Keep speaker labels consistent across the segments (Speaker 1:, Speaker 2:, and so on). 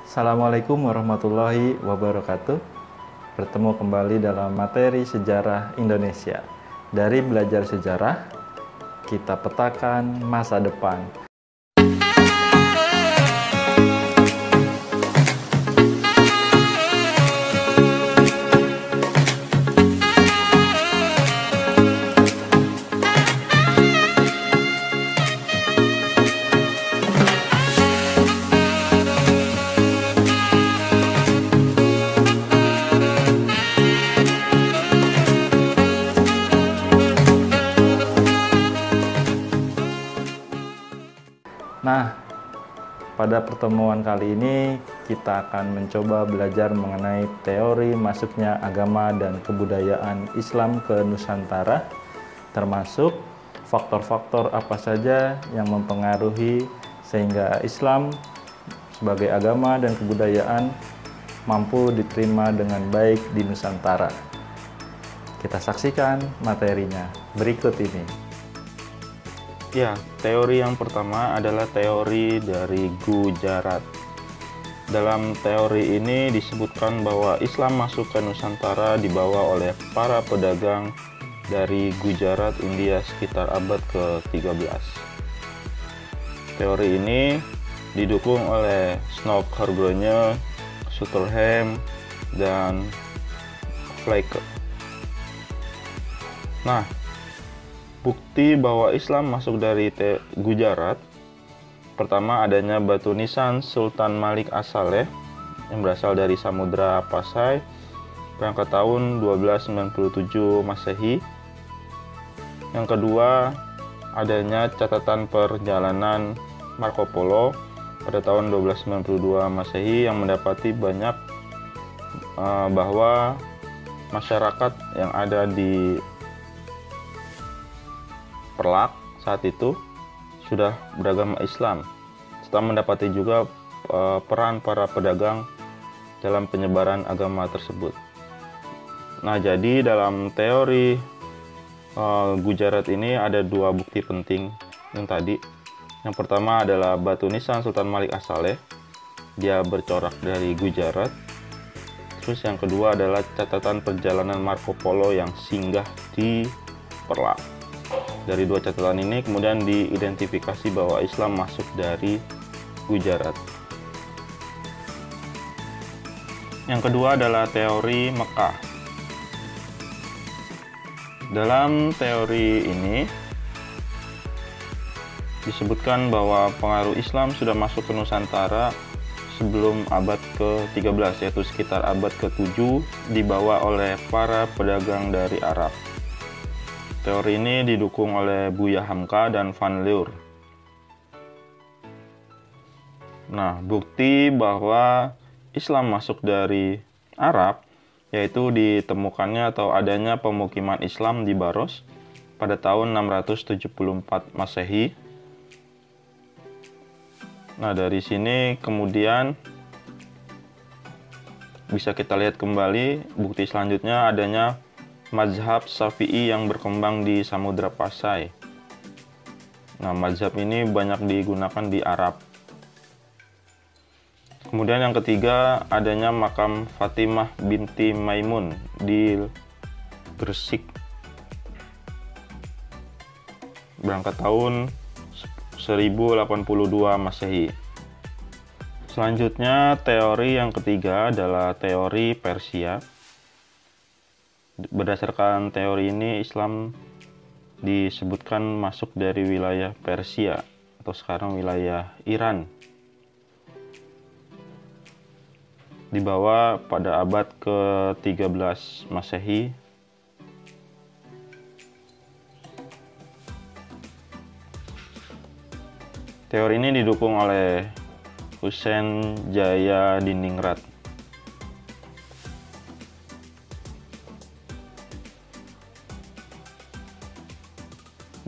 Speaker 1: Assalamualaikum warahmatullahi wabarakatuh. Bertemu kembali dalam materi sejarah Indonesia. Dari belajar sejarah, kita petakan masa depan. Nah, pada pertemuan kali ini kita akan mencoba belajar mengenai teori masuknya agama dan kebudayaan Islam ke Nusantara, termasuk faktor-faktor apa saja yang mempengaruhi sehingga Islam sebagai agama dan kebudayaan mampu diterima dengan baik di Nusantara. Kita saksikan materinya berikut ini.
Speaker 2: Ya, teori yang pertama adalah teori dari Gujarat. Dalam teori ini disebutkan bahwa Islam masuk ke Nusantara dibawa oleh para pedagang dari Gujarat, India sekitar abad ke-13. Teori ini didukung oleh Snophargne, Sutherland, dan Flecker. Nah, bukti bahwa Islam masuk dari Gujarat, pertama adanya batu nisan Sultan Malik As-Saleh yang berasal dari Samudra Pasai pada tahun 1297 Masehi. Yang kedua, adanya catatan perjalanan Marco Polo pada tahun 1292 Masehi yang mendapati banyak bahwa masyarakat yang ada di Perlak saat itu sudah beragama Islam, serta mendapati juga peran para pedagang dalam penyebaran agama tersebut. Nah, jadi dalam teori Gujarat ini ada dua bukti penting yang tadi. Yang pertama adalah batu nisan Sultan Malik As-Saleh, dia bercorak dari Gujarat. Terus yang kedua adalah catatan perjalanan Marco Polo yang singgah di Perlak. Dari dua catatan ini kemudian diidentifikasi bahwa Islam masuk dari Gujarat. Yang kedua adalah teori Mekah. Dalam teori ini disebutkan bahwa pengaruh Islam sudah masuk ke Nusantara sebelum abad ke-13, yaitu sekitar abad ke-7, dibawa oleh para pedagang dari Arab. Teori ini didukung oleh Buya Hamka dan Van Leur. Nah, bukti bahwa Islam masuk dari Arab yaitu ditemukannya atau adanya pemukiman Islam di Baros pada tahun 674 Masehi. Nah, dari sini kemudian bisa kita lihat kembali bukti selanjutnya adanya mazhab Syafi'i yang berkembang di Samudra Pasai. Nah, mazhab ini banyak digunakan di Arab. Kemudian yang ketiga adanya makam Fatimah binti Maimun di Gresik. Berangkat tahun 1082 Masehi. Selanjutnya teori yang ketiga adalah teori Persia. Berdasarkan teori ini, Islam disebutkan masuk dari wilayah Persia atau sekarang wilayah Iran. Dibawa pada abad ke-13 Masehi. Teori ini didukung oleh Husain Jaya Diningrat.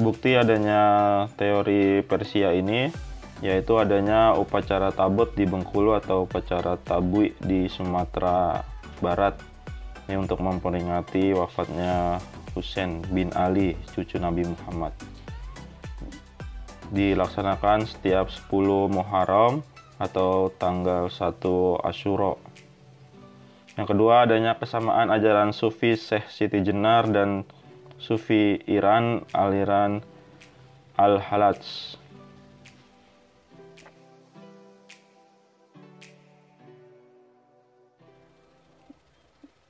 Speaker 2: Bukti adanya teori Persia ini yaitu adanya upacara tabut di Bengkulu atau upacara tabui di Sumatera Barat ini untuk memperingati wafatnya Husain bin Ali, cucu Nabi Muhammad. Dilaksanakan setiap 10 Muharram atau tanggal 1 Asyura. Yang kedua, adanya kesamaan ajaran Sufi Syekh Siti Jenar dan Sufi Iran aliran Al-Halaj.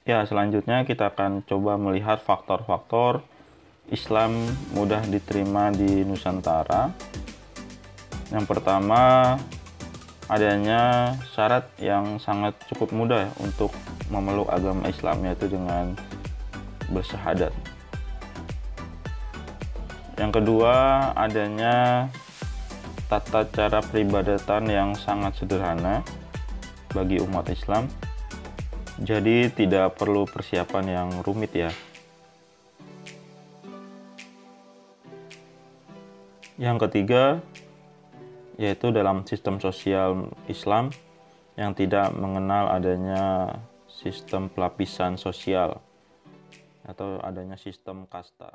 Speaker 2: Ya, selanjutnya kita akan coba melihat faktor-faktor Islam mudah diterima di Nusantara. Yang pertama, adanya syarat yang sangat cukup mudah untuk memeluk agama Islam, yaitu dengan bersyahadat. Yang kedua, adanya tata cara peribadatan yang sangat sederhana bagi umat Islam. Jadi tidak perlu persiapan yang rumit ya. Yang ketiga, yaitu dalam sistem sosial Islam yang tidak mengenal adanya sistem pelapisan sosial atau adanya sistem kasta.